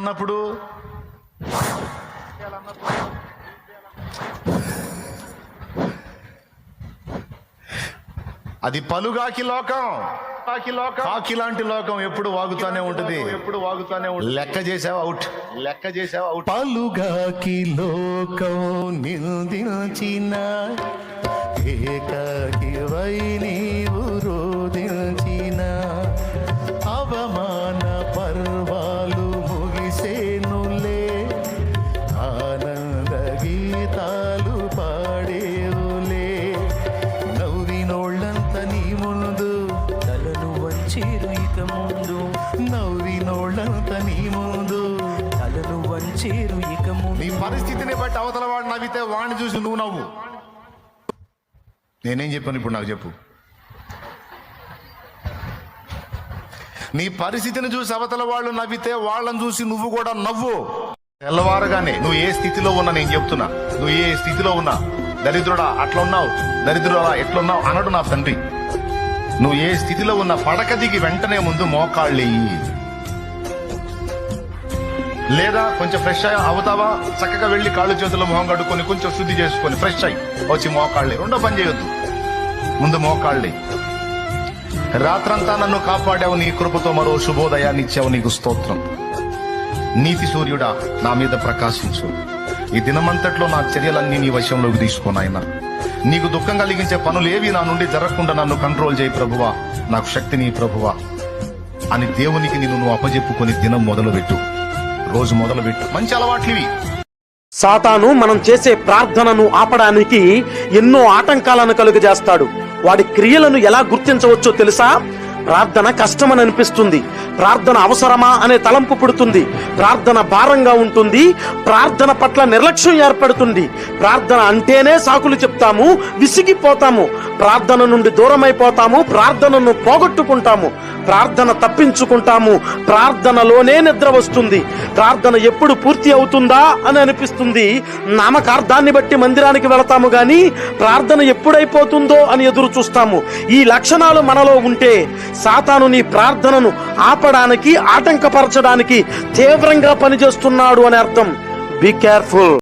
అన్నప్పుడు అది పలుగాకి లోకం, కాకి లాంటి లోకం ఎప్పుడు వాగుతానే ఉంటుంది, లెక్క చేసావు అవుట్. పలుగాకి లోకం నిందించిన ఏకాకి వై నీవు రోదించిన అవమాన పర్వాలు ముగిసేనులే, ఆనంద గీతాలు పాడేవులే. నవ్వినోళ్ళంత నీ ముందు తలను వంచిరు ఇక ముందు, నవ్వినోళ్ళంత నీ ముందు తలను వంచిరు ఇక ముందు. నీ పరిస్థితిని బట్టి అవతల వాడు నవ్వితే వాడిని చూసి నువ్వు నవ్వు. నేనేం చెప్పాను ఇప్పుడు నాకు చెప్పు. నీ పరిస్థితిని చూసి అవతల వాళ్ళు నవ్వితే వాళ్ళని చూసి నువ్వు కూడా నవ్వు. తెల్లవారుగానే నువ్వు ఏ స్థితిలో ఉన్నా, నేను చెప్తున్నా, నువ్వు ఏ స్థితిలో ఉన్నా, దరిద్రుడా అట్లా ఉన్నావు, దరిద్రుడా ఎట్లున్నావు అన్నాడు నా తండ్రి. నువ్వు ఏ స్థితిలో ఉన్నా పడక దిగి వెంటనే ముందు మోకాళ్ళెయ్యి. లేదా కొంచెం ఫ్రెష్ అవుతావా, చక్కగా వెళ్ళి కాళ్ళు చేతులు మొహం కడుక్కొని కొంచెం శుద్ధి చేసుకొని ఫ్రెష్ అయ్యి వచ్చి మోకాళ్ళే. రెండో పని చేయొద్దు, ముందు మోకాళ్ళే. రాత్రంతా నన్ను కాపాడావు, నీ కృపతో మరో శుభోదయాన్ని ఇచ్చావు, నీకు స్తోత్రం. నీతి సూర్యుడా నా మీద ప్రకాశించు. ఈ దినమంతట్లో నా చర్యలన్నీ నీ వశంలోకి తీసుకోనాయన. నీకు దుఃఖం కలిగించే పనులేవి నా నుండి జరగకుండా నన్ను కంట్రోల్ చేయి ప్రభువా, నాకు శక్తిని ప్రభువా అని దేవునికి నువ్వు అప్పజెప్పుకొని దినం మొదలుపెట్టు, రోజు మొదలుపెట్టు. మంచి అలవాట్లివి. సాతాను మనం చేసే ప్రార్థనను ఆపడానికి ఎన్నో ఆటంకాలను కలుగజేస్తాడు. వాడి క్రియలను ఎలా గుర్తించవచ్చో తెలుసా? ప్రార్థన కష్టమని అనిపిస్తుంది, ప్రార్థన అవసరమా అనే తలంపు పుడుతుంది, ప్రార్థన భారంగా ఉంటుంది, ప్రార్థన పట్ల నిర్లక్ష్యం ఏర్పడుతుంది, ప్రార్థన అంటేనే సాకులు చెప్తాము, విసిగిపోతాము, ప్రార్థన నుండి దూరమైపోతాము, ప్రార్థనను పోగొట్టుకుంటాము, ప్రార్థన తప్పించుకుంటాము, ప్రార్థనలోనే నిద్ర వస్తుంది, ప్రార్థన ఎప్పుడు పూర్తి అవుతుందా అని అనిపిస్తుంది. నామకార్థాన్ని బట్టి మందిరానికి వెళతాము గాని ప్రార్థన ఎప్పుడైపోతుందో అని ఎదురు చూస్తాము. ఈ లక్షణాలు మనలో ఉంటే సాతాను నీ ప్రార్థనను ఆపడానికి, ఆటంకపరచడానికి తీవ్రంగా పనిచేస్తున్నాడు అని అర్థం. Be careful.